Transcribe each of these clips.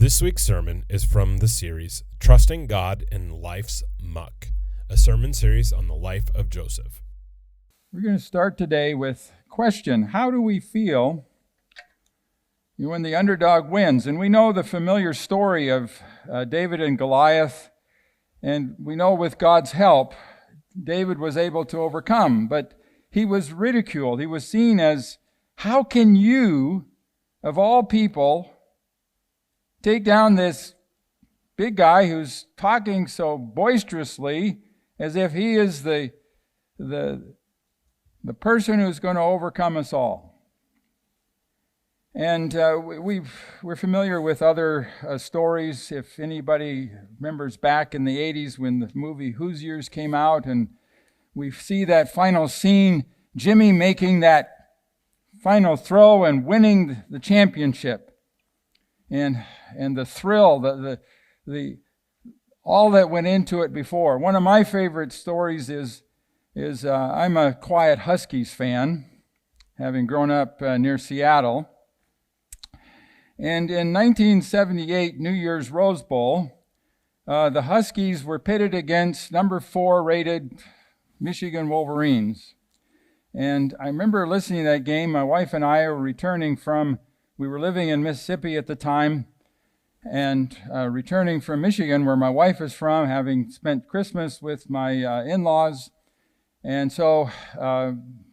This week's sermon is from the series Trusting God in Life's Muck, a sermon series on the life of Joseph. We're going to start today with a question. How do we feel when the underdog wins? And we know the familiar story of David and Goliath, and we know with God's help, David was able to overcome, but he was ridiculed. He was seen as, how can you, of all people, take down this big guy who's talking so boisterously as if he is the person who's going to overcome us all. And we're familiar with other stories. If anybody remembers back in the 80s when the movie Hoosiers came out, and we see that final scene, Jimmy making that final throw and winning the championship. And the thrill, the all that went into it before. One of my favorite stories is I'm a quiet Huskies fan, having grown up near Seattle. And in 1978 New Year's Rose Bowl, the Huskies were pitted against number 4 rated Michigan Wolverines. And I remember listening to that game. My wife and I we were living in Mississippi at the time, and returning from Michigan, where my wife is from, having spent Christmas with my in-laws. And so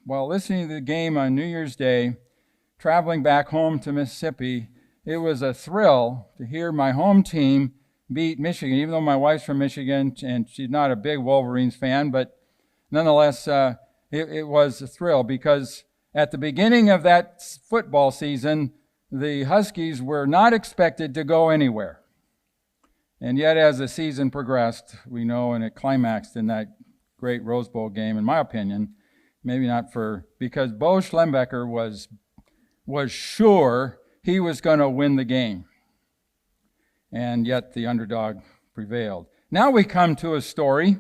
while listening to the game on New Year's Day, traveling back home to Mississippi, it was a thrill to hear my home team beat Michigan, even though my wife's from Michigan and she's not a big Wolverines fan, but nonetheless, it was a thrill because at the beginning of that football season, the Huskies were not expected to go anywhere. And yet as the season progressed, we know, and it climaxed in that great Rose Bowl game, in my opinion, maybe not because Bo Schlembecker was sure he was going to win the game. And yet the underdog prevailed. Now we come to a story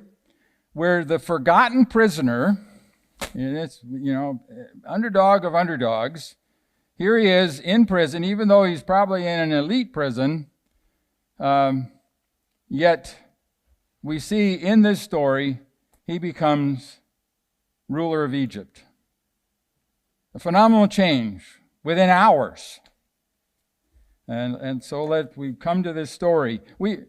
where the forgotten prisoner, and it's, underdog of underdogs, here he is in prison, even though he's probably in an elite prison, yet we see in this story, he becomes ruler of Egypt. A phenomenal change within hours. And so we come to this story. We're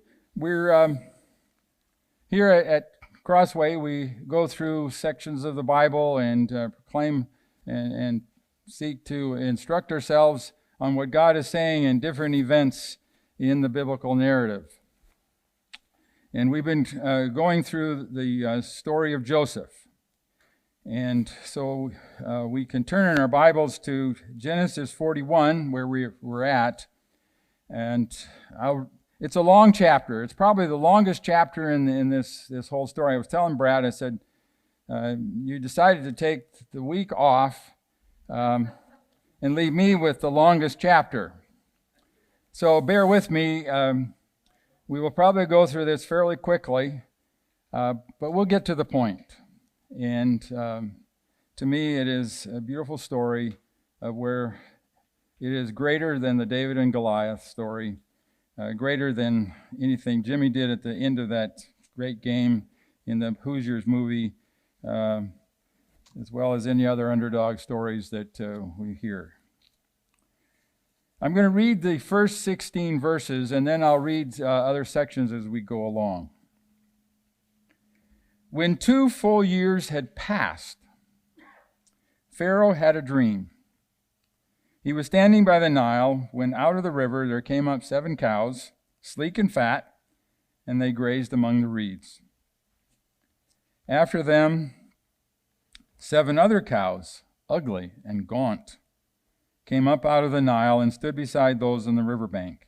here at Crossway, we go through sections of the Bible and proclaim and seek to instruct ourselves on what God is saying in different events in the biblical narrative. And we've been going through the story of Joseph. And so we can turn in our Bibles to Genesis 41, where we're at. And it's a long chapter. It's probably the longest chapter in this whole story. I was telling Brad, I said, you decided to take the week off and leave me with the longest chapter. So bear with me. We will probably go through this fairly quickly, but we'll get to the point. And to me, it is a beautiful story of where it is greater than the David and Goliath story, greater than anything Jimmy did at the end of that great game in the Hoosiers movie, as well as any other underdog stories that we hear. I'm going to read the first 16 verses, and then I'll read other sections as we go along. When 2 full years had passed, Pharaoh had a dream. He was standing by the Nile when out of the river there came up 7 cows, sleek and fat, and they grazed among the reeds. After them, 7 other cows, ugly and gaunt, came up out of the Nile and stood beside those on the riverbank.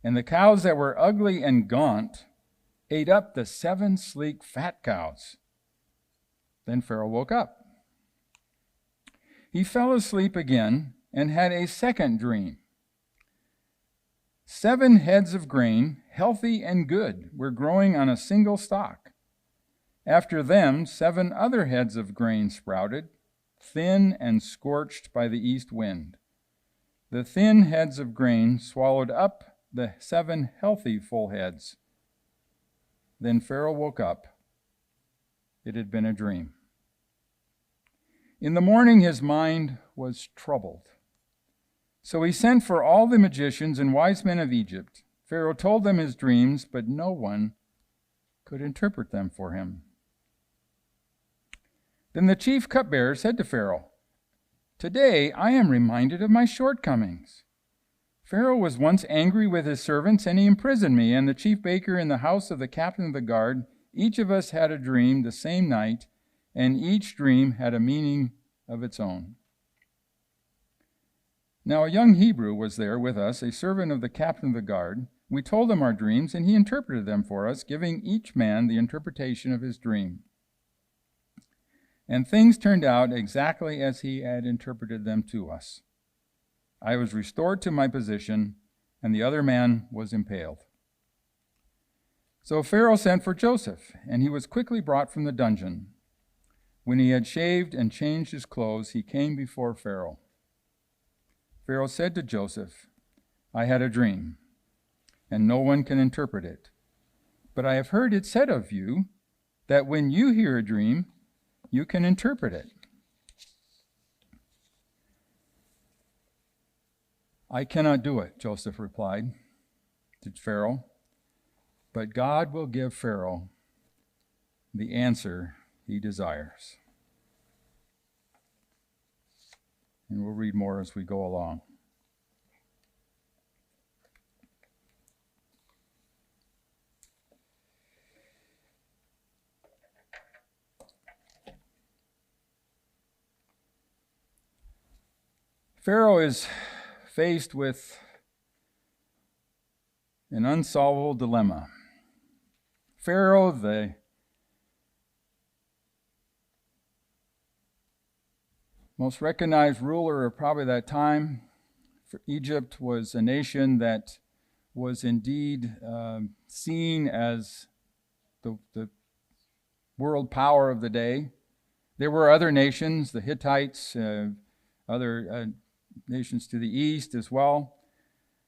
And the cows that were ugly and gaunt ate up the 7 sleek fat cows. Then Pharaoh woke up. He fell asleep again and had a second dream. 7 heads of grain, healthy and good, were growing on a single stalk. After them, 7 other heads of grain sprouted, thin and scorched by the east wind. The thin heads of grain swallowed up the 7 healthy full heads. Then Pharaoh woke up. It had been a dream. In the morning his mind was troubled. So he sent for all the magicians and wise men of Egypt. Pharaoh told them his dreams, but no one could interpret them for him. Then the chief cupbearer said to Pharaoh, "Today I am reminded of my shortcomings. Pharaoh was once angry with his servants, and he imprisoned me and the chief baker in the house of the captain of the guard. Each of us had a dream the same night, and each dream had a meaning of its own. Now a young Hebrew was there with us, a servant of the captain of the guard. We told him our dreams, and he interpreted them for us, giving each man the interpretation of his dream. And things turned out exactly as he had interpreted them to us. I was restored to my position, and the other man was impaled." So Pharaoh sent for Joseph, and he was quickly brought from the dungeon. When he had shaved and changed his clothes, he came before Pharaoh. Pharaoh said to Joseph, "I had a dream, and no one can interpret it. But I have heard it said of you that when you hear a dream, you can interpret it." "I cannot do it," Joseph replied to Pharaoh, "but God will give Pharaoh the answer he desires." And we'll read more as we go along. Pharaoh is faced with an unsolvable dilemma. Pharaoh, the most recognized ruler of probably that time, Egypt was a nation that was indeed seen as the world power of the day. There were other nations, the Hittites, other nations to the east as well.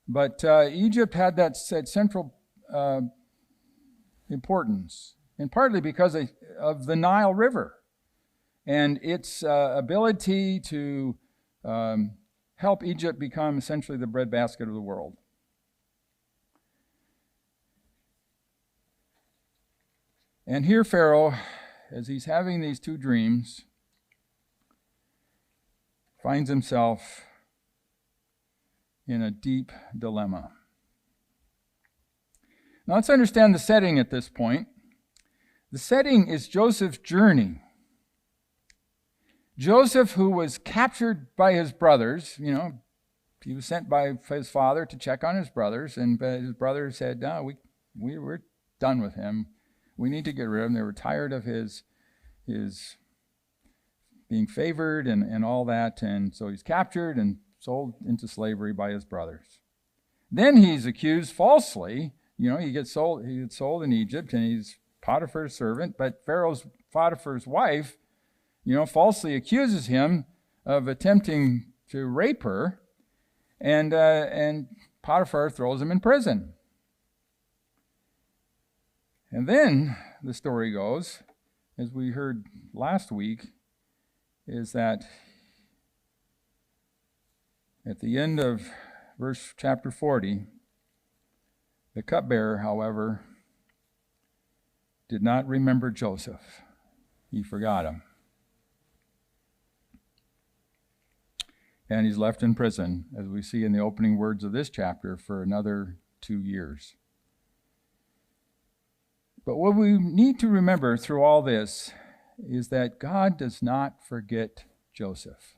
But Egypt had that central importance, and partly because of the Nile River and its ability to help Egypt become essentially the breadbasket of the world. And here Pharaoh, as he's having these 2 dreams, finds himself in a deep dilemma. Now let's understand the setting at this point. The setting is Joseph's journey. Joseph, who was captured by his brothers, he was sent by his father to check on his brothers, and his brothers said, "No, we're done with him. We need to get rid of him." They were tired of his being favored and all that, and so he's captured and sold into slavery by his brothers. Then he's accused falsely. He gets sold in Egypt, and he's Potiphar's servant, but Potiphar's wife, falsely accuses him of attempting to rape her, and Potiphar throws him in prison. And then the story goes, as we heard last week, is that at the end of chapter 40, the cupbearer, however, did not remember Joseph. He forgot him. And he's left in prison, as we see in the opening words of this chapter, for another 2 years. But what we need to remember through all this is that God does not forget Joseph.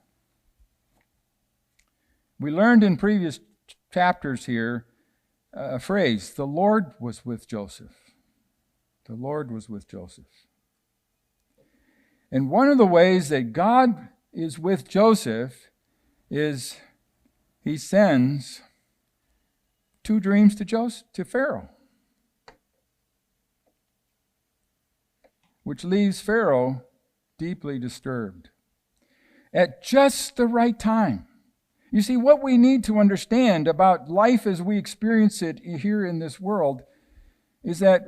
We learned in previous chapters here a phrase, "The Lord was with Joseph." The Lord was with Joseph. And one of the ways that God is with Joseph is he sends 2 dreams to Pharaoh, which leaves Pharaoh deeply disturbed. At just the right time, You see, what we need to understand about life as we experience it here in this world is that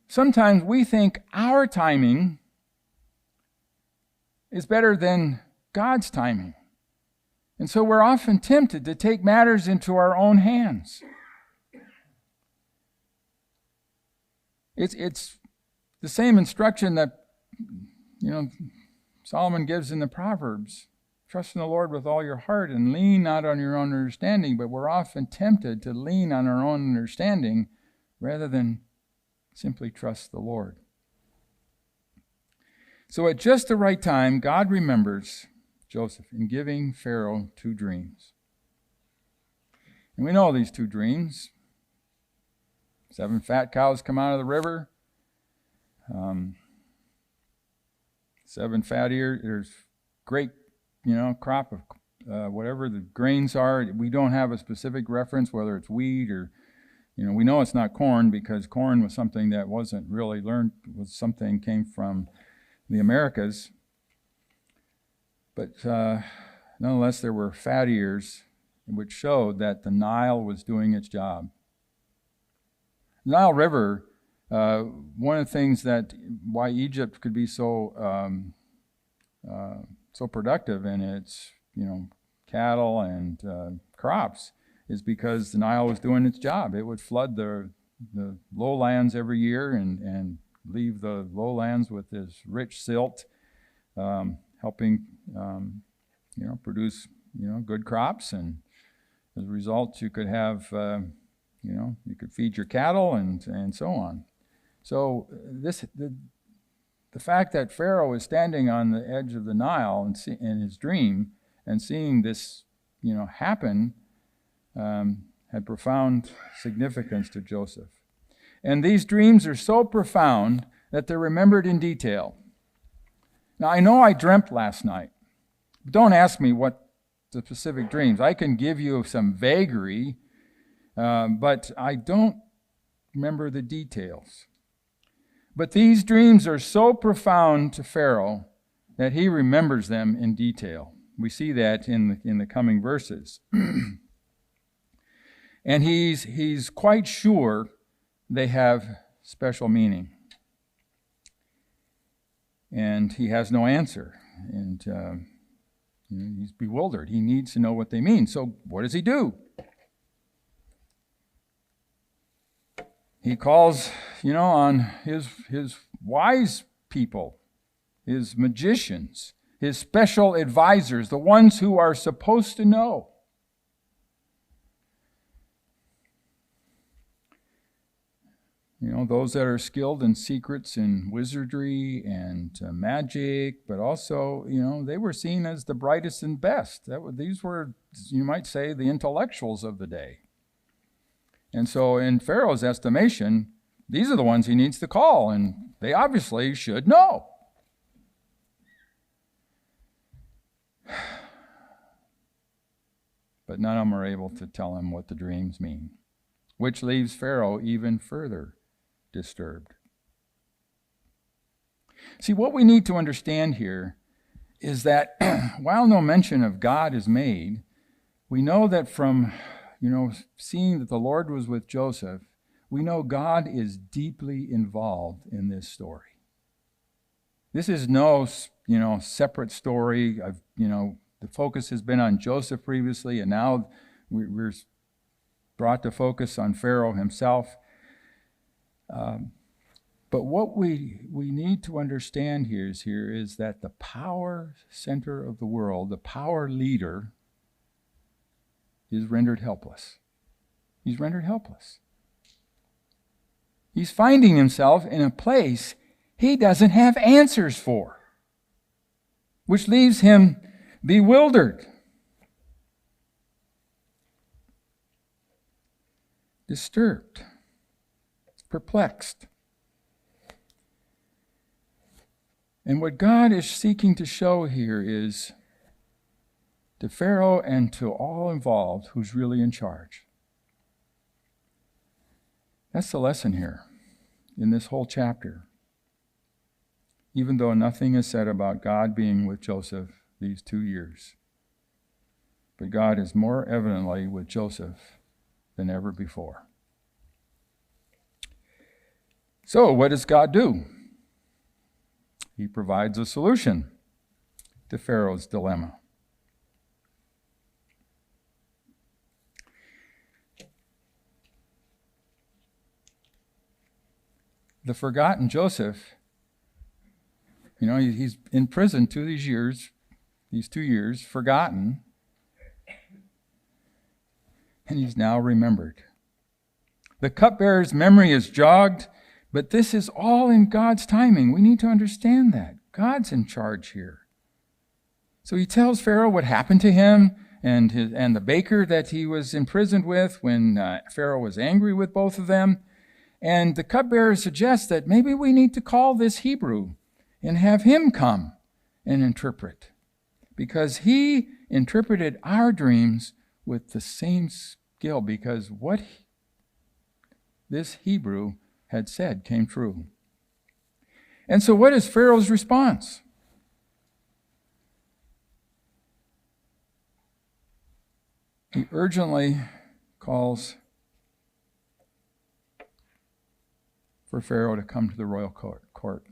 sometimes we think our timing is better than God's timing. And so we're often tempted to take matters into our own hands. It's the same instruction that, Solomon gives in the Proverbs. Trust in the Lord with all your heart and lean not on your own understanding, but we're often tempted to lean on our own understanding rather than simply trust the Lord. So at just the right time, God remembers Joseph in giving Pharaoh 2 dreams. And we know these 2 dreams. 7 fat cows come out of the river. 7 fat ears. There's great, crop of whatever the grains are. We don't have a specific reference, whether it's wheat or, we know it's not corn because corn was something that wasn't really learned, came from the Americas. But nonetheless, there were fat ears, which showed that the Nile was doing its job. The Nile River, one of the things why Egypt could be so productive in its, cattle and crops is because the Nile was doing its job. It would flood the lowlands every year and leave the lowlands with this rich silt, helping, produce, good crops. And as a result, you could have, you could feed your cattle and so on. So the fact that Pharaoh is standing on the edge of the Nile in his dream and seeing this, happen, had profound significance to Joseph. And these dreams are so profound that they're remembered in detail. Now, I know I dreamt last night. Don't ask me what the specific dreams. I can give you some vagary, but I don't remember the details. But these dreams are so profound to Pharaoh that he remembers them in detail. We see that in the coming verses. And he's quite sure they have special meaning. And he has no answer. And he's bewildered. He needs to know what they mean. So what does he do? He calls, on his wise people, his magicians, his special advisors, the ones who are supposed to know. Those that are skilled in secrets and wizardry and magic, but also, they were seen as the brightest and best. These were, you might say, the intellectuals of the day. And so in Pharaoh's estimation, these are the ones he needs to call, and they obviously should know. But none of them are able to tell him what the dreams mean, which leaves Pharaoh even further disturbed. See, what we need to understand here is that while no mention of God is made, we know that from, seeing that the Lord was with Joseph, we know God is deeply involved in this story. This is no, separate story of, the focus has been on Joseph previously, and now we're brought to focus on Pharaoh himself. But what we need to understand here is that the power center of the world, the power leader, is rendered helpless. He's rendered helpless. He's finding himself in a place he doesn't have answers for, which leaves him bewildered, disturbed, perplexed. And what God is seeking to show here is to Pharaoh and to all involved who's really in charge. That's the lesson here in this whole chapter. Even though nothing is said about God being with Joseph these 2 years. But God is more evidently with Joseph than ever before. So, what does God do? He provides a solution to Pharaoh's dilemma. The forgotten Joseph, he's in prison these 2 years, forgotten, and he's now remembered. The cupbearer's memory is jogged, but this is all in God's timing. We need to understand that. God's in charge here. So he tells Pharaoh what happened to him and the baker that he was imprisoned with when Pharaoh was angry with both of them. And the cupbearer suggests that maybe we need to call this Hebrew and have him come and interpret, because he interpreted our dreams with the same skill, because what this Hebrew had said came true. And so what is Pharaoh's response? He urgently calls for Pharaoh to come to the royal court.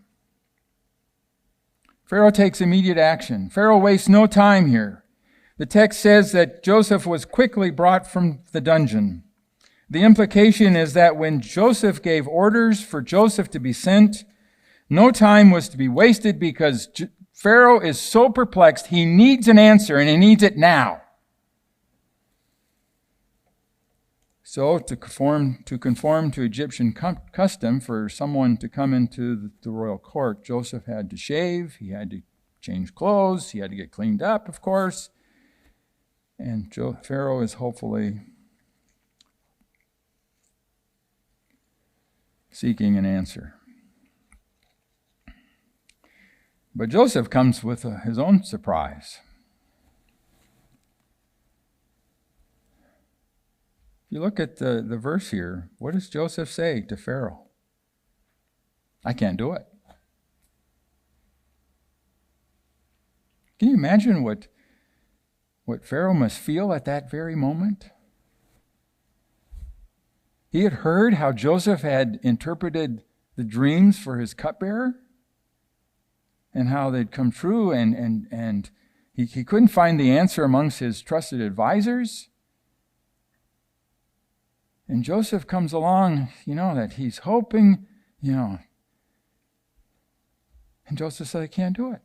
Pharaoh takes immediate action. Pharaoh wastes no time here. The text says that Joseph was quickly brought from the dungeon. The implication is that when Joseph gave orders for Joseph to be sent, no time was to be wasted, because Pharaoh is so perplexed, he needs an answer, and he needs it now. So to conform to Egyptian custom for someone to come into the royal court, Joseph had to shave, he had to change clothes, he had to get cleaned up, of course. And Pharaoh is hopefully seeking an answer. But Joseph comes with his own surprise. You look at the verse here, what does Joseph say to Pharaoh? I can't do it. Can you imagine what Pharaoh must feel at that very moment? He had heard how Joseph had interpreted the dreams for his cupbearer and how they'd come true, and he couldn't find the answer amongst his trusted advisors. And Joseph comes along, that he's hoping, and Joseph said, I can't do it.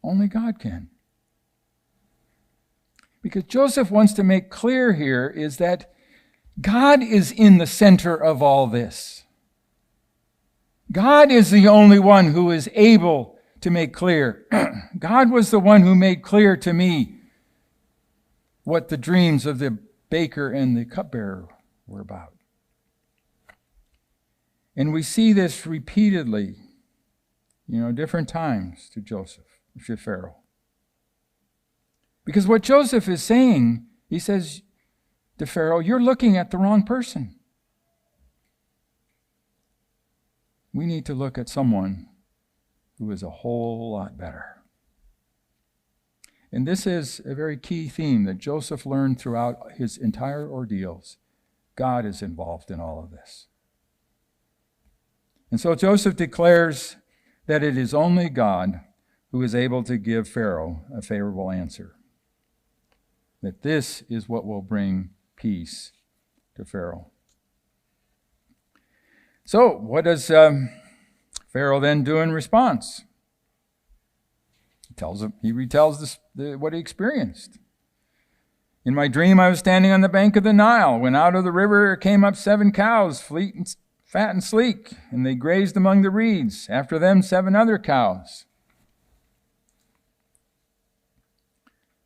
Only God can. Because Joseph wants to make clear here is that God is in the center of all this. God is the only one who is able to make clear. God was the one who made clear to me what the dreams of the baker and the cupbearer were about. And we see this repeatedly, different times to Pharaoh. Because what Joseph is saying, he says to Pharaoh, you're looking at the wrong person. We need to look at someone who is a whole lot better. And this is a very key theme that Joseph learned throughout his entire ordeals. God is involved in all of this. And so Joseph declares that it is only God who is able to give Pharaoh a favorable answer. That this is what will bring peace to Pharaoh. So what does Pharaoh then do in response? He retells what he experienced. In my dream, I was standing on the bank of the Nile, when out of the river came up 7 cows, fat and sleek, and they grazed among the reeds. After them, 7 other cows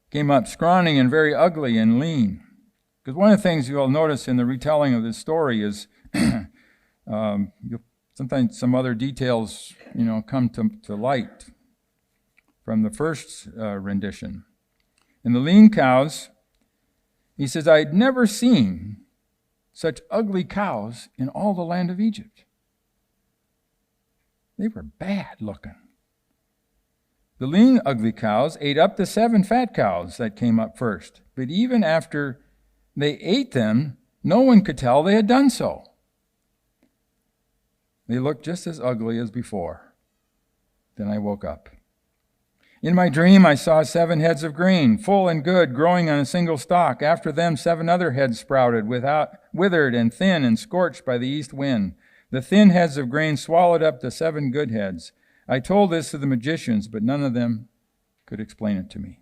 came up, scrawny and very ugly and lean. Because one of the things you'll notice in the retelling of this story is sometimes some other details, come to light from the first rendition. In the lean cows, he says, I had never seen such ugly cows in all the land of Egypt. They were bad looking. The lean, ugly cows ate up the 7 fat cows that came up first. But even after they ate them, no one could tell they had done so. They looked just as ugly as before. Then I woke up. In my dream, I saw 7 heads of grain, full and good, growing on a single stalk. After them, 7 other heads sprouted, withered and thin and scorched by the east wind. The thin heads of grain swallowed up the 7 good heads. I told this to the magicians, but none of them could explain it to me.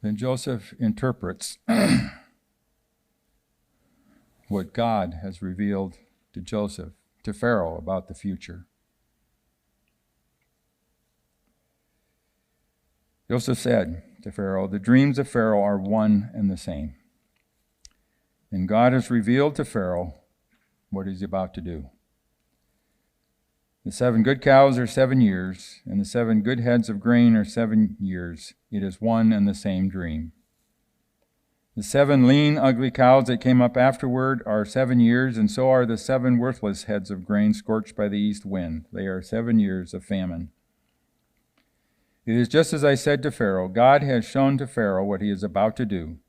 Then Joseph interprets what God has revealed to Joseph, to Pharaoh, about the future. Joseph said to Pharaoh, "The dreams of Pharaoh are one and the same. And God has revealed to Pharaoh what he's about to do. The 7 good cows are 7 years, and the 7 good heads of grain are 7 years. It is one and the same dream. The 7 lean, ugly cows that came up afterward are 7 years, and so are the 7 worthless heads of grain scorched by the east wind. They are 7 years of famine. It is just as I said to Pharaoh. God has shown to Pharaoh what he is about to do.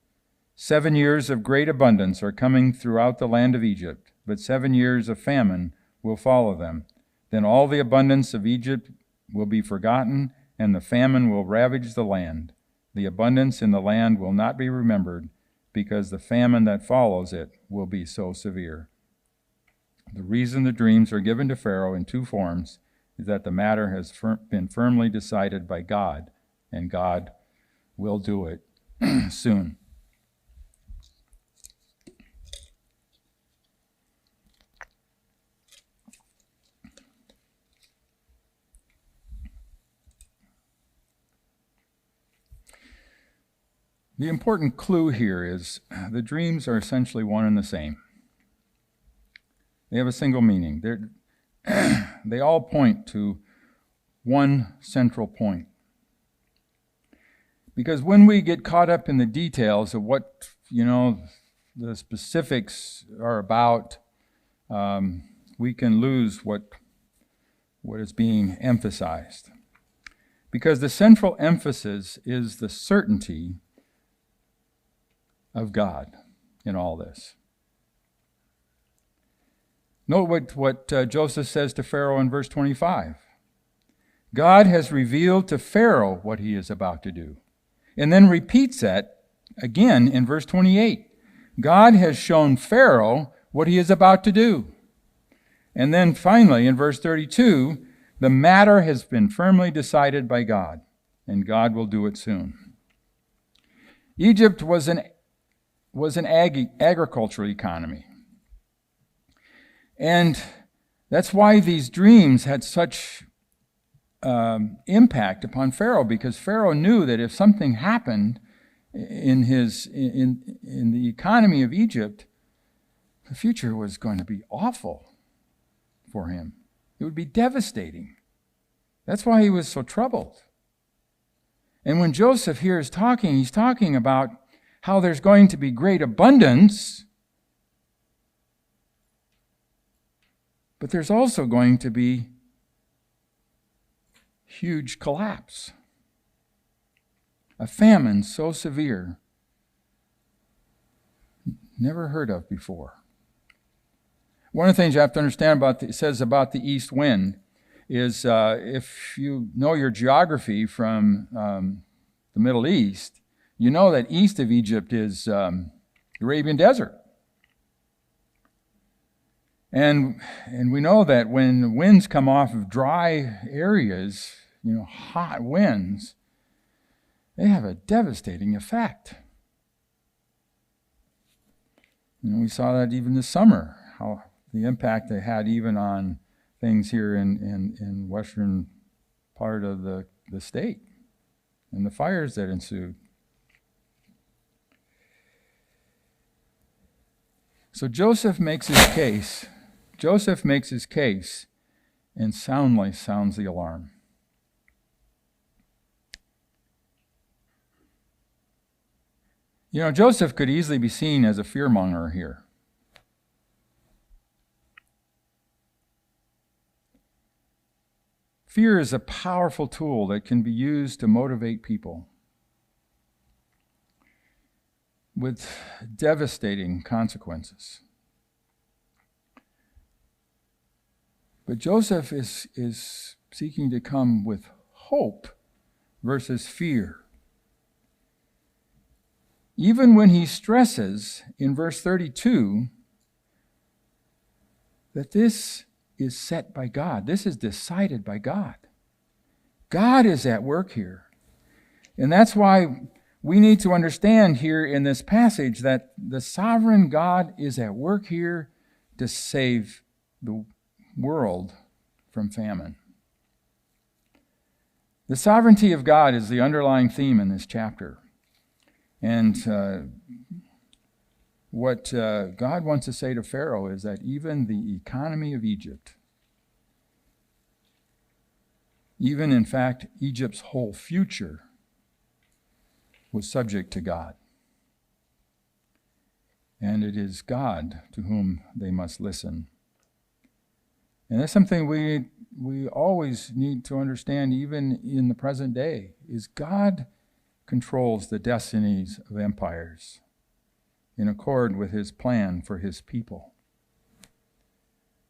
7 years of great abundance are coming throughout the land of Egypt, but 7 years of famine will follow them. Then all the abundance of Egypt will be forgotten, and the famine will ravage the land. The abundance in the land will not be remembered, because the famine that follows it will be so severe." The reason the dreams are given to Pharaoh in 2 forms is that the matter has been firmly decided by God, and God will do it soon. The important clue here is the dreams are essentially one and the same. They have a single meaning. They all point to one central point. Because when we get caught up in the details of what, the specifics are about, we can lose what is being emphasized. Because the central emphasis is the certainty of God in all this. Note what Joseph says to Pharaoh in verse 25. God has revealed to Pharaoh what he is about to do. And then repeats that again in verse 28. God has shown Pharaoh what he is about to do. And then finally in verse 32, the matter has been firmly decided by God, and God will do it soon. Egypt was an agricultural economy. And that's why these dreams had such impact upon Pharaoh, because Pharaoh knew that if something happened in the economy of Egypt, the future was going to be awful for him. It would be devastating. That's why he was so troubled. And when Joseph here is talking, he's talking about how there's going to be great abundance, but there's also going to be huge collapse. A famine so severe, never heard of before. One of the things you have to understand it says about the east wind is if you know your geography from the Middle East, you know that east of Egypt is the Arabian Desert. And we know that when winds come off of dry areas, hot winds, they have a devastating effect. We saw that even this summer, how the impact they had even on things here in western part of the state, and the fires that ensued. So Joseph makes his case. Joseph makes his case and soundly sounds the alarm. You know, Joseph could easily be seen as a fearmonger here. Fear is a powerful tool that can be used to motivate people with devastating consequences. But Joseph is seeking to come with hope versus fear. Even when he stresses in verse 32 that this is set by God. This is decided by God. God is at work here. And that's why we need to understand here in this passage that the sovereign God is at work here to save the world from famine. The sovereignty of God is the underlying theme in this chapter. And what God wants to say to Pharaoh is that even the economy of Egypt, even in fact Egypt's whole future, was subject to God. And it is God to whom they must listen. And that's something we always need to understand, even in the present day, is God controls the destinies of empires in accord with his plan for his people.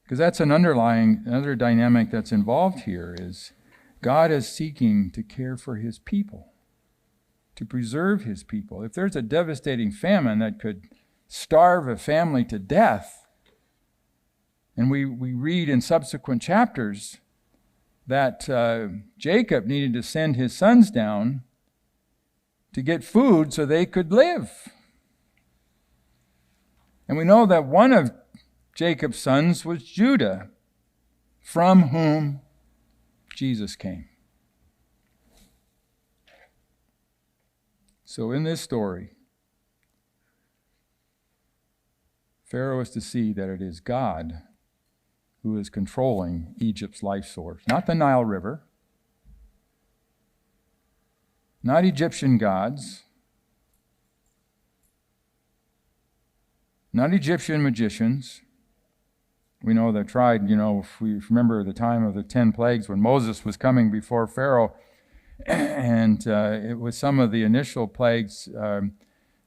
Because that's another dynamic that's involved here is God is seeking to care for his people, to preserve his people. If there's a devastating famine that could starve a family to death, and we read in subsequent chapters that Jacob needed to send his sons down to get food so they could live. And we know that one of Jacob's sons was Judah, from whom Jesus came. So in this story, Pharaoh is to see that it is God who is controlling Egypt's life source, not the Nile River, not Egyptian gods, not Egyptian magicians. We know they tried, if we remember the time of the 10 plagues when Moses was coming before Pharaoh, and it was some of the initial plagues,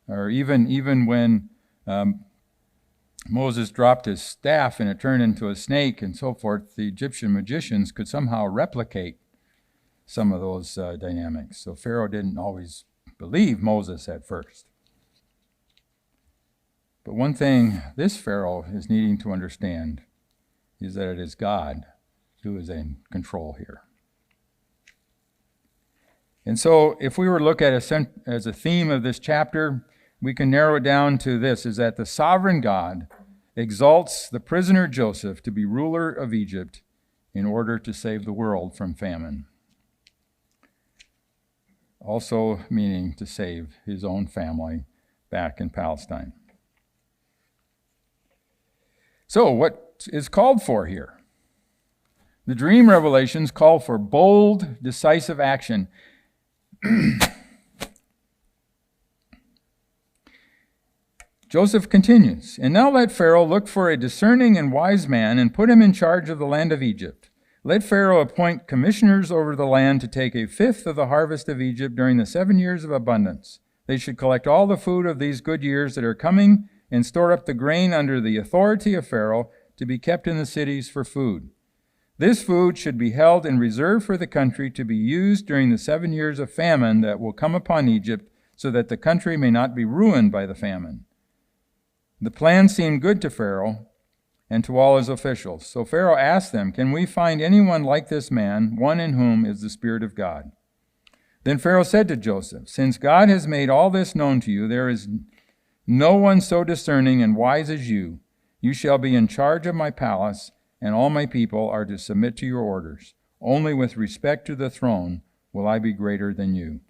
or even when Moses dropped his staff and it turned into a snake and so forth, the Egyptian magicians could somehow replicate some of those dynamics. So Pharaoh didn't always believe Moses at first. But one thing this Pharaoh is needing to understand is that it is God who is in control here. And so if we were to look at as a theme of this chapter, we can narrow it down to this, is that the sovereign God exalts the prisoner Joseph to be ruler of Egypt in order to save the world from famine. Also meaning to save his own family back in Palestine. So what is called for here? The dream revelations call for bold, decisive action. Joseph continues, "And now let Pharaoh look for a discerning and wise man and put him in charge of the land of Egypt. Let Pharaoh appoint commissioners over the land to take 1/5 of the harvest of Egypt during the 7 years of abundance. They should collect all the food of these good years that are coming and store up the grain under the authority of Pharaoh to be kept in the cities for food. This food should be held in reserve for the country to be used during the 7 years of famine that will come upon Egypt, so that the country may not be ruined by the famine." The plan seemed good to Pharaoh and to all his officials. So Pharaoh asked them, "Can we find anyone like this man, one in whom is the Spirit of God?" Then Pharaoh said to Joseph, "Since God has made all this known to you, there is no one so discerning and wise as you. You shall be in charge of my palace, and all my people are to submit to your orders. Only with respect to the throne will I be greater than you."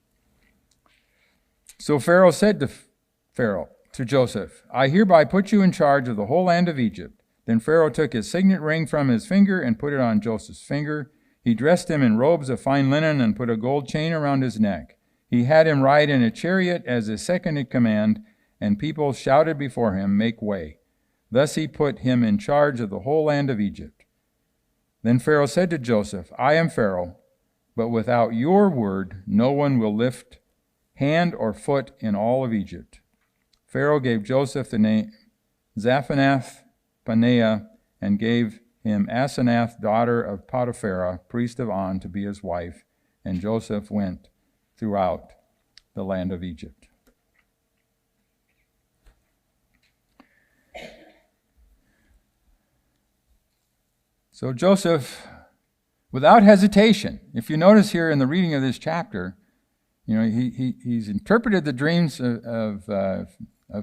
So Pharaoh said to Joseph, "I hereby put you in charge of the whole land of Egypt." Then Pharaoh took his signet ring from his finger and put it on Joseph's finger. He dressed him in robes of fine linen and put a gold chain around his neck. He had him ride in a chariot as his second in command, and people shouted before him, "Make way." Thus he put him in charge of the whole land of Egypt. Then Pharaoh said to Joseph, "I am Pharaoh, but without your word no one will lift hand or foot in all of Egypt." Pharaoh gave Joseph the name Zaphanath-Paneah, and gave him Asenath, daughter of Potiphar, priest of On, to be his wife. And Joseph went throughout the land of Egypt. So Joseph, without hesitation, if you notice here in the reading of this chapter, he's interpreted the dreams of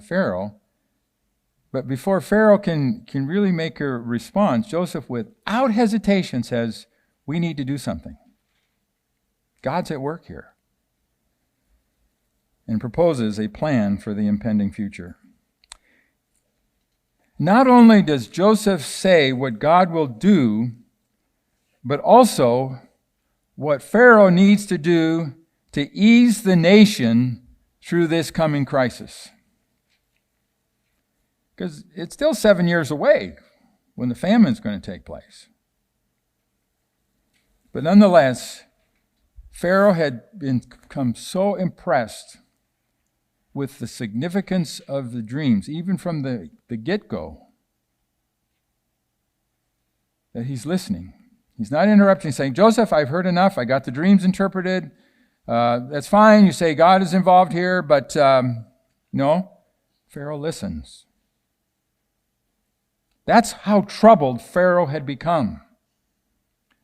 Pharaoh, but before Pharaoh can really make a response, Joseph, without hesitation, says, "We need to do something. God's at work here," and proposes a plan for the impending future. Not only does Joseph say what God will do, but also what Pharaoh needs to do to ease the nation through this coming crisis. Because it's still 7 years away when the famine's going to take place. But nonetheless, Pharaoh had become so impressed with the significance of the dreams, even from the get-go, that he's listening. He's not interrupting, saying, "Joseph, I've heard enough. I got the dreams interpreted. That's fine. You say God is involved here, but no." Pharaoh listens. That's how troubled Pharaoh had become.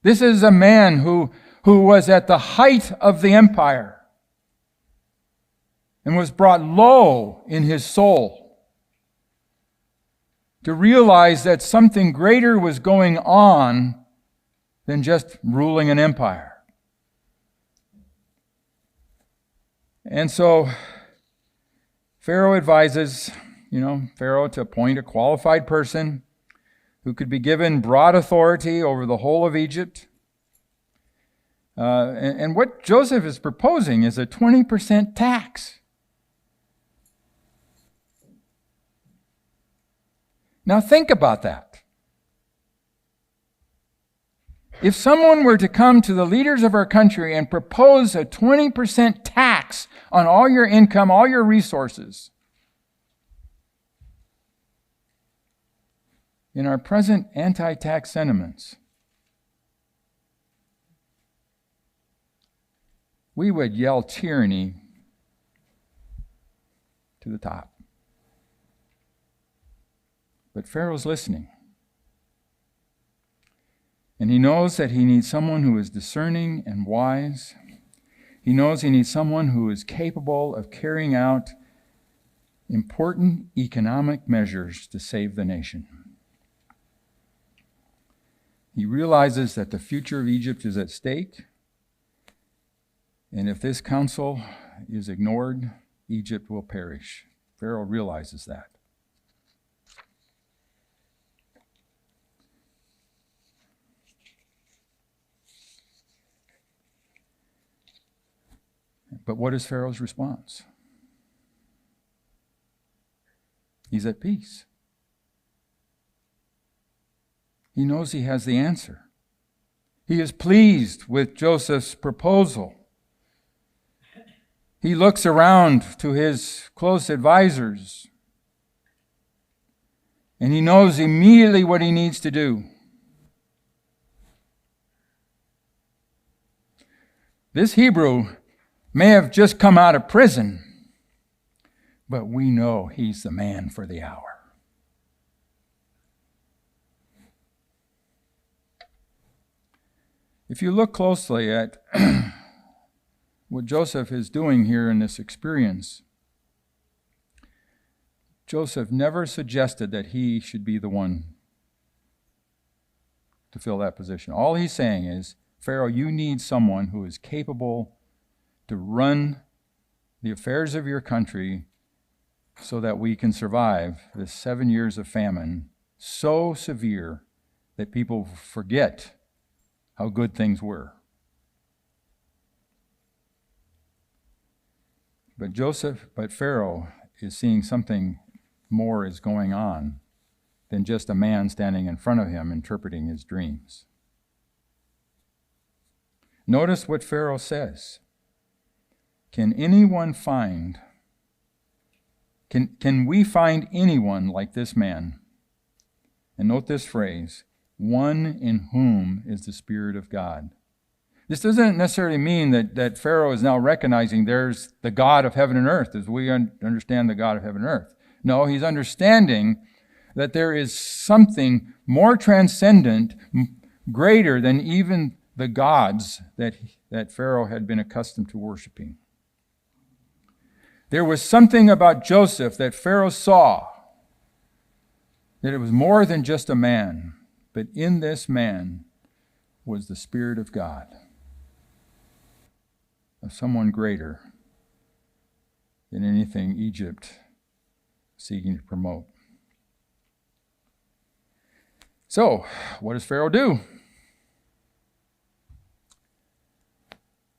This is a man who was at the height of the empire and was brought low in his soul to realize that something greater was going on than just ruling an empire. And so Pharaoh advises, Pharaoh to appoint a qualified person who could be given broad authority over the whole of Egypt. And what Joseph is proposing is a 20% tax. Now think about that. If someone were to come to the leaders of our country and propose a 20% tax on all your income, all your resources, in our present anti-tax sentiments, we would yell tyranny to the top. But Pharaoh's listening. And he knows that he needs someone who is discerning and wise. He knows he needs someone who is capable of carrying out important economic measures to save the nation. He realizes that the future of Egypt is at stake. And if this counsel is ignored, Egypt will perish. Pharaoh realizes that. But what is Pharaoh's response? He's at peace. He knows he has the answer. He is pleased with Joseph's proposal. He looks around to his close advisors, and he knows immediately what he needs to do. This Hebrew may have just come out of prison, but we know he's the man for the hour. If you look closely at what Joseph is doing here in this experience, Joseph never suggested that he should be the one to fill that position. All he's saying is, Pharaoh, you need someone who is capable to run the affairs of your country so that we can survive this 7 years of famine so severe that people forget how good things were. But Pharaoh is seeing something more is going on than just a man standing in front of him interpreting his dreams. Notice what Pharaoh says. Can we find anyone like this man? And note this phrase, one in whom is the Spirit of God. This doesn't necessarily mean that Pharaoh is now recognizing there's the God of heaven and earth, as we understand the God of heaven and earth. No, he's understanding that there is something more transcendent, greater than even the gods that Pharaoh had been accustomed to worshiping. There was something about Joseph that Pharaoh saw, that it was more than just a man, but in this man was the Spirit of God, of someone greater than anything Egypt seeking to promote. So, what does Pharaoh do?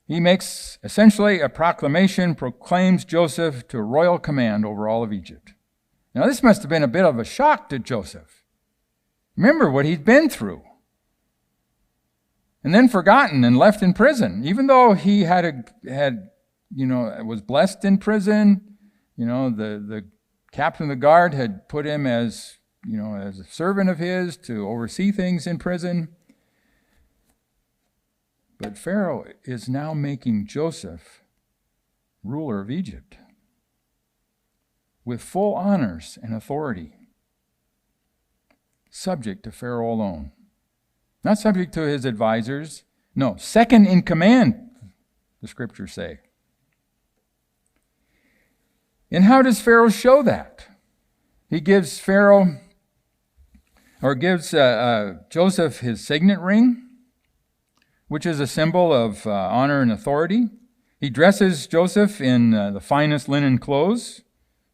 He makes essentially a proclamation, proclaims Joseph to royal command over all of Egypt. Now, this must have been a bit of a shock to Joseph. Remember what he'd been through. And then forgotten and left in prison. Even though he was blessed in prison, the captain of the guard had put him as a servant of his to oversee things in prison. But Pharaoh is now making Joseph ruler of Egypt with full honors and authority, subject to Pharaoh alone. Not subject to his advisors. No, second in command, the scriptures say. And how does Pharaoh show that? He gives Joseph his signet ring, which is a symbol of honor and authority. He dresses Joseph in the finest linen clothes,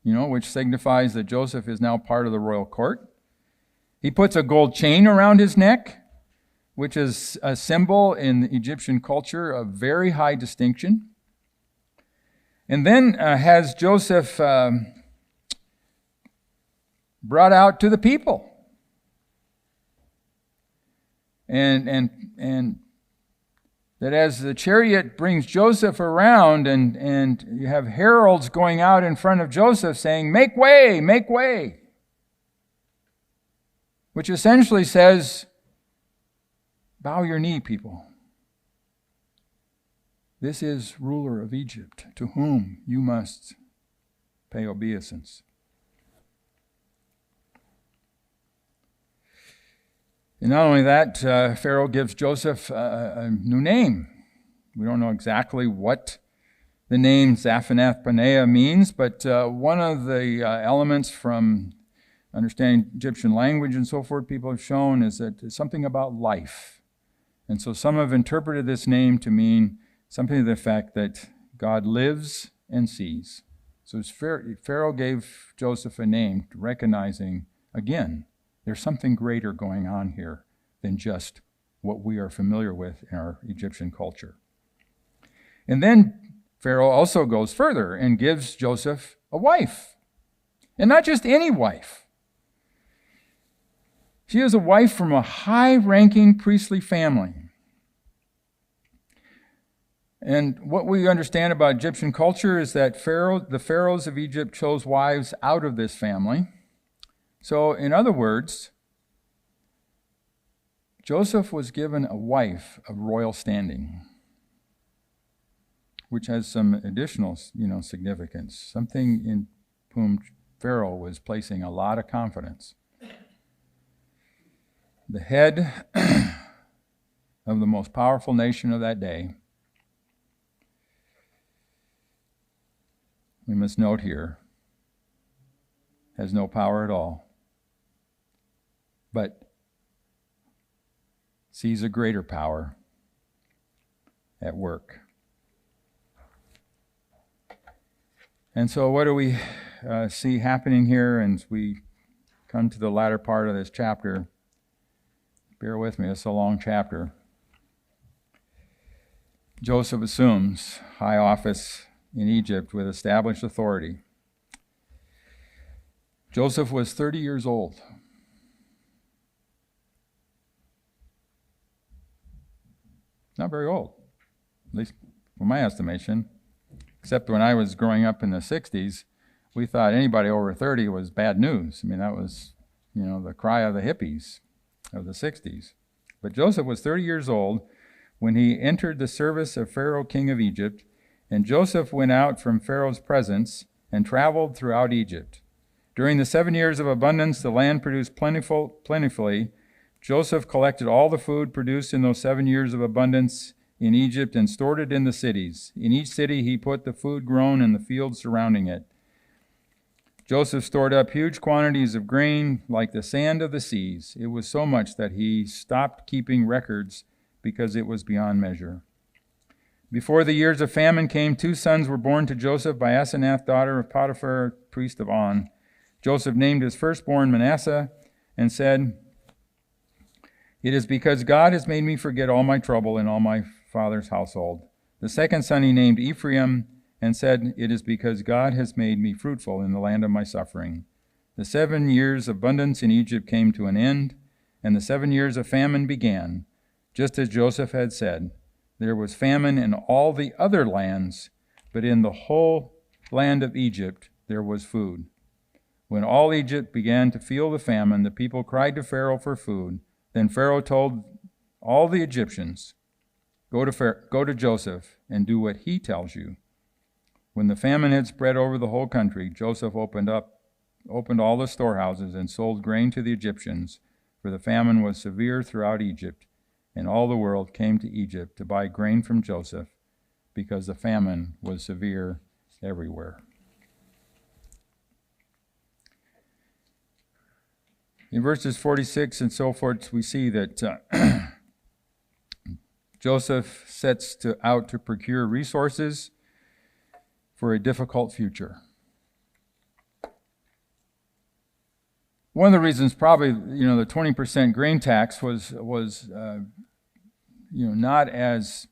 which signifies that Joseph is now part of the royal court. He puts a gold chain around his neck, which is a symbol in the Egyptian culture of very high distinction. And then has Joseph brought out to the people. And that as the chariot brings Joseph around and you have heralds going out in front of Joseph saying, "Make way, make way," which essentially says, bow your knee, people. This is ruler of Egypt, to whom you must pay obeisance. And not only that, Pharaoh gives Joseph a new name. We don't know exactly what the name Zaphenath-Paneah means, but one of the elements from understanding Egyptian language and so forth people have shown is that it's something about life. And so some have interpreted this name to mean something to the effect that God lives and sees. So Pharaoh gave Joseph a name, recognizing, again, there's something greater going on here than just what we are familiar with in our Egyptian culture. And then Pharaoh also goes further and gives Joseph a wife. And not just any wife. She is a wife from a high-ranking priestly family. And what we understand about Egyptian culture is that the pharaohs of Egypt chose wives out of this family. So, in other words, Joseph was given a wife of royal standing, which has some additional, significance, something in whom Pharaoh was placing a lot of confidence. The head of the most powerful nation of that day, we must note here, has no power at all, but sees a greater power at work. And so what do we see happening here as we come to the latter part of this chapter? Bear with me, it's a long chapter. Joseph assumes high office in Egypt with established authority. Joseph was 30 years old. Not very old, at least from my estimation. Except when I was growing up in the 60s, we thought anybody over 30 was bad news. I mean, that was, the cry of the hippies of the 60s. But Joseph was 30 years old when he entered the service of Pharaoh, king of Egypt, and Joseph went out from Pharaoh's presence and traveled throughout Egypt. During the 7 years of abundance, the land produced plentifully. Joseph collected all the food produced in those 7 years of abundance in Egypt and stored it in the cities. In each city he put the food grown in the fields surrounding it. Joseph stored up huge quantities of grain like the sand of the seas. It was so much that he stopped keeping records because it was beyond measure. Before the years of famine came, 2 sons were born to Joseph by Asenath, daughter of Potiphar, priest of On. Joseph named his firstborn Manasseh and said, "It is because God has made me forget all my trouble and all my father's household." The second son he named Ephraim and said, "It is because God has made me fruitful in the land of my suffering." The 7 years of abundance in Egypt came to an end, and the 7 years of famine began. Just as Joseph had said, there was famine in all the other lands, but in the whole land of Egypt there was food. When all Egypt began to feel the famine, the people cried to Pharaoh for food. Then Pharaoh told all the Egyptians, Go to Joseph and do what he tells you." When the famine had spread over the whole country, Joseph opened all the storehouses and sold grain to the Egyptians, for the famine was severe throughout Egypt, and all the world came to Egypt to buy grain from Joseph, because the famine was severe everywhere. In verses 46 and so forth, we see that Joseph sets out to procure resources for a difficult future. One of the reasons probably, the 20% grain tax was not as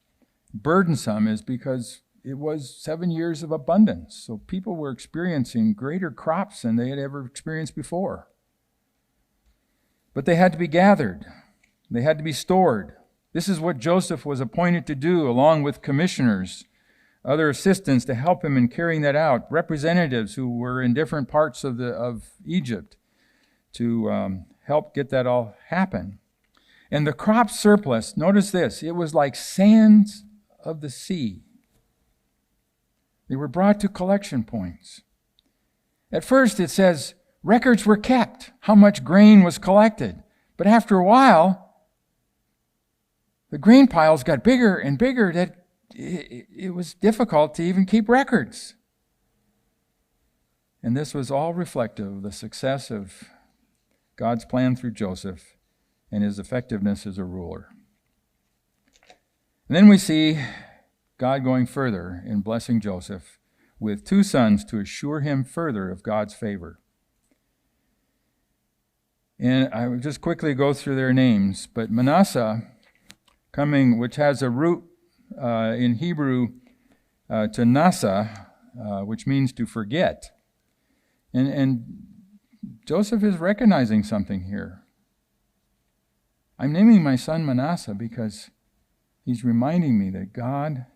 burdensome is because it was 7 years of abundance. So people were experiencing greater crops than they had ever experienced before. But they had to be gathered. They had to be stored. This is what Joseph was appointed to do, along with commissioners, other assistants to help him in carrying that out, representatives who were in different parts of Egypt to help get that all happen. And the crop surplus, notice this, it was like sands of the sea. They were brought to collection points. At first it says records were kept, how much grain was collected. But after a while, the grain piles got bigger and bigger that it was difficult to even keep records. And this was all reflective of the success of God's plan through Joseph and his effectiveness as a ruler. And then we see God going further in blessing Joseph with 2 sons to assure him further of God's favor. And I will just quickly go through their names. But Manasseh, which has a root in Hebrew to nasa, which means to forget. And Joseph is recognizing something here. I'm naming my son Manasseh because he's reminding me that God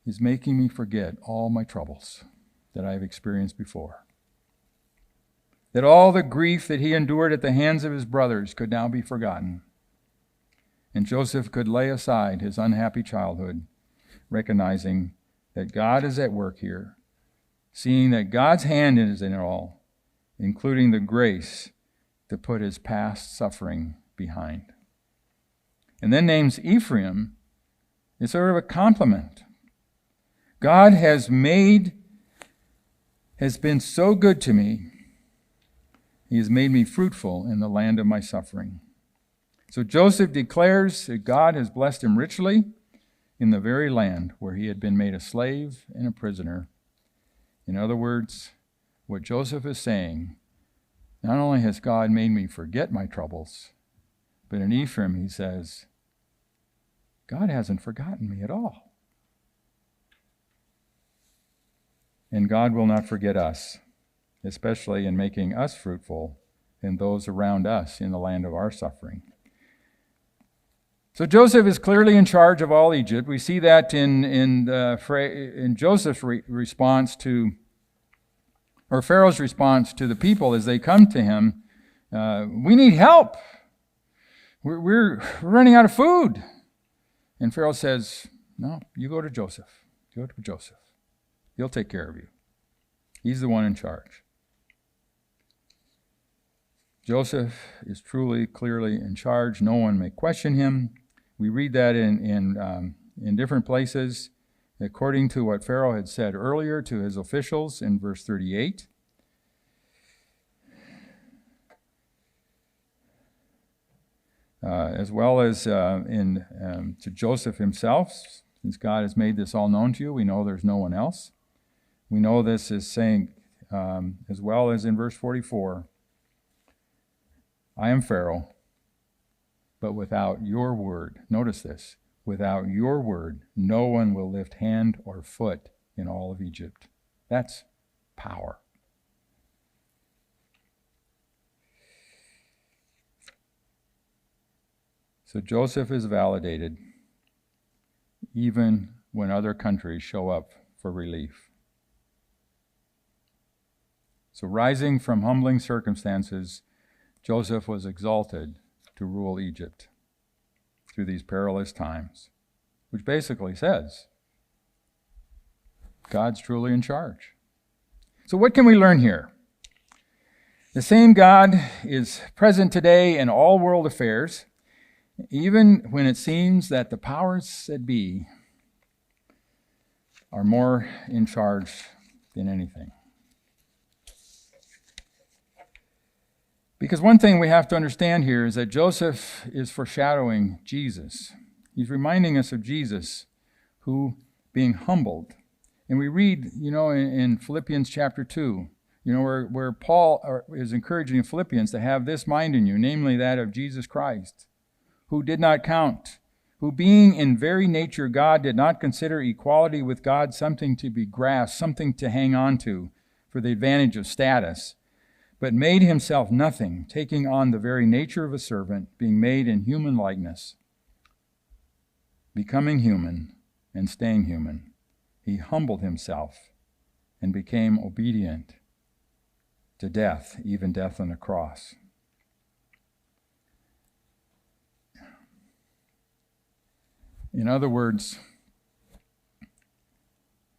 is making me forget all my troubles that I've experienced before. That all the grief that he endured at the hands of his brothers could now be forgotten. And Joseph could lay aside his unhappy childhood, recognizing that God is at work here, seeing that God's hand is in it all, including the grace to put his past suffering behind. And then names Ephraim is sort of a compliment. God has been so good to me. He has made me fruitful in the land of my suffering. So Joseph declares that God has blessed him richly in the very land where he had been made a slave and a prisoner. In other words, what Joseph is saying, not only has God made me forget my troubles, but in Ephraim he says, God hasn't forgotten me at all. And God will not forget us, especially in making us fruitful and those around us in the land of our suffering. So Joseph is clearly in charge of all Egypt. We see that in Joseph's response to, or Pharaoh's response to the people as they come to him. We need help. We're running out of food. And Pharaoh says, no, you go to Joseph. Go to Joseph. He'll take care of you. He's the one in charge. Joseph is truly, clearly in charge. No one may question him. We read that in different places, according to what Pharaoh had said earlier to his officials in verse 38. As well as to Joseph himself, since God has made this all known to you, we know there's no one else. We know this is saying, as well as in verse 44, I am Pharaoh, but without your word, notice this, without your word, no one will lift hand or foot in all of Egypt. That's power. So Joseph is validated even when other countries show up for relief. So rising from humbling circumstances, Joseph was exalted to rule Egypt through these perilous times, which basically says God's truly in charge. So what can we learn here? The same God is present today in all world affairs, even when it seems that the powers that be are more in charge than anything. Because one thing we have to understand here is that Joseph is foreshadowing Jesus. He's reminding us of Jesus, who being humbled. And we read, in Philippians chapter 2, where Paul is encouraging Philippians to have this mind in you, namely that of Jesus Christ, who did not count, who being in very nature God did not consider equality with God something to be grasped, something to hang on to for the advantage of status, but made himself nothing, taking on the very nature of a servant, being made in human likeness, becoming human and staying human. He humbled himself and became obedient to death, even death on the cross. In other words,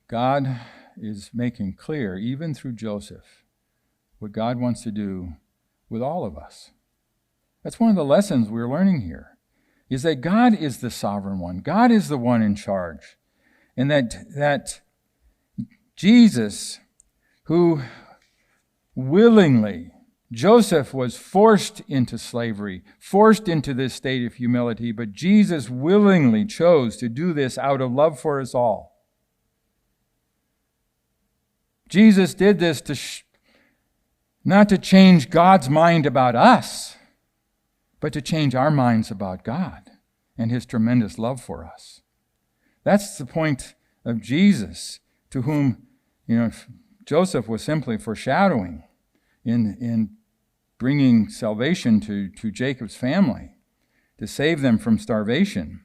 God is making clear, even through Joseph, what God wants to do with all of us. That's one of the lessons we're learning here, is that God is the sovereign one. God is the one in charge. And that Jesus, who willingly, Joseph was forced into slavery, forced into this state of humility, but Jesus willingly chose to do this out of love for us all. Jesus did this not to change God's mind about us, but to change our minds about God and his tremendous love for us. That's the point of Jesus, to whom, Joseph was simply foreshadowing in bringing salvation to Jacob's family, to save them from starvation.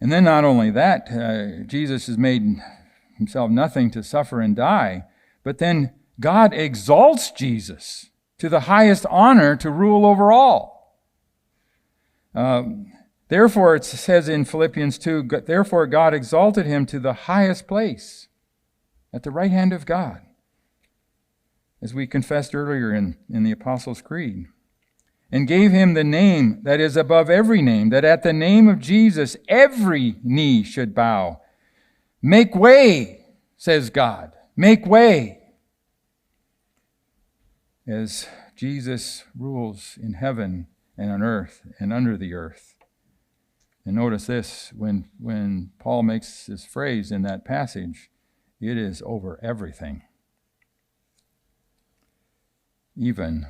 And then not only that, Jesus has made himself nothing to suffer and die, but then God exalts Jesus to the highest honor to rule over all. Therefore, it says in Philippians 2, therefore God exalted him to the highest place at the right hand of God, as we confessed earlier in the Apostles' Creed, and gave him the name that is above every name, that at the name of Jesus every knee should bow. Make way, says God, make way, as Jesus rules in heaven and on earth and under the earth. And notice this, when Paul makes this phrase in that passage, it is over everything. Even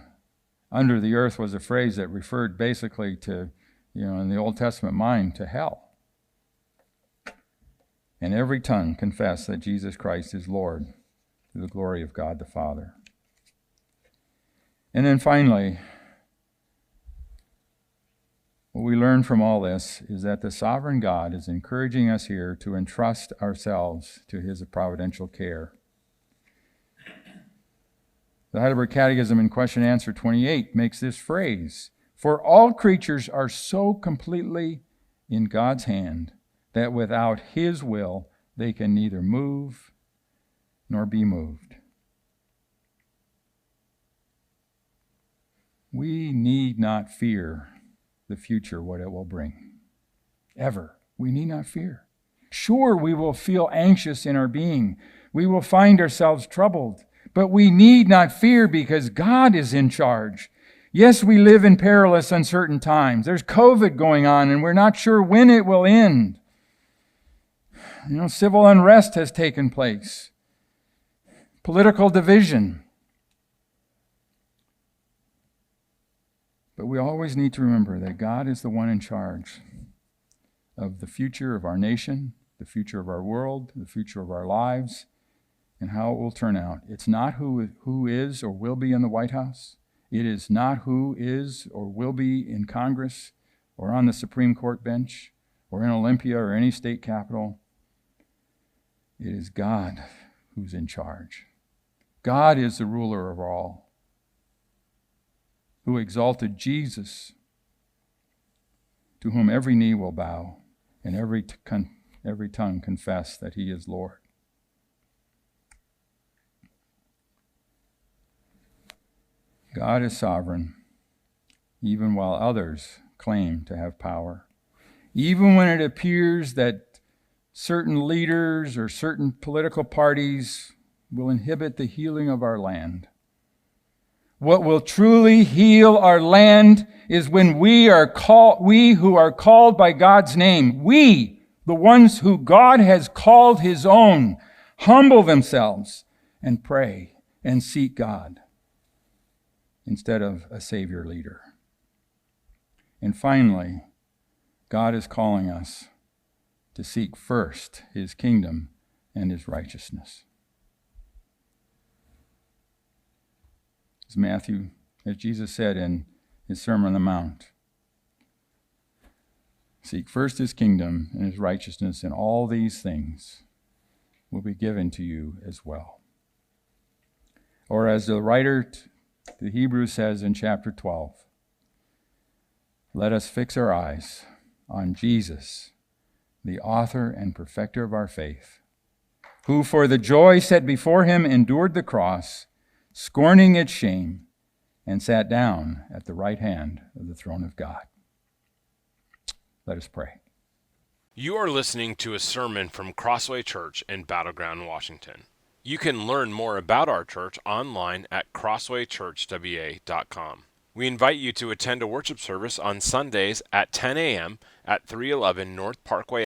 under the earth was a phrase that referred basically to, in the Old Testament mind, to hell. and every tongue confess that Jesus Christ is Lord, to the glory of God the Father. And then finally, what we learn from all this is that the sovereign God is encouraging us here to entrust ourselves to his providential care. The Heidelberg Catechism in Question and Answer 28 makes this phrase, "For all creatures are so completely in God's hand that without his will they can neither move nor be moved." We need not fear the future, what it will bring. Ever. We need not fear. Sure, we will feel anxious in our being. We will find ourselves troubled. But we need not fear because God is in charge. Yes, we live in perilous, uncertain times. There's COVID going on, and we're not sure when it will end. Civil unrest has taken place. Political division. But we always need to remember that God is the one in charge of the future of our nation, the future of our world, the future of our lives, and how it will turn out. It's not who is or will be in the White House. It is not who is or will be in Congress or on the Supreme Court bench or in Olympia or any state capitol. It is God who's in charge. God is the ruler of all, who exalted Jesus, to whom every knee will bow and every tongue confess that he is Lord. God is sovereign, even while others claim to have power. Even when it appears that certain leaders or certain political parties will inhibit the healing of our land. What will truly heal our land is when we who are called by God's name, we, the ones who God has called his own, humble themselves and pray and seek God instead of a savior leader. And finally, God is calling us to seek first his kingdom and his righteousness. As Jesus said in his Sermon on the Mount, seek first his kingdom and his righteousness, and all these things will be given to you as well. Or as the writer the Hebrews says in chapter 12, let us fix our eyes on Jesus, the author and perfecter of our faith, who for the joy set before him endured the cross, scorning its shame, and sat down at the right hand of the throne of God. Let us pray. You are listening to a sermon from Crossway Church in Battleground, Washington. You can learn more about our church online at crosswaychurchwa.com. We invite you to attend a worship service on Sundays at 10 a.m. at 311 North Parkway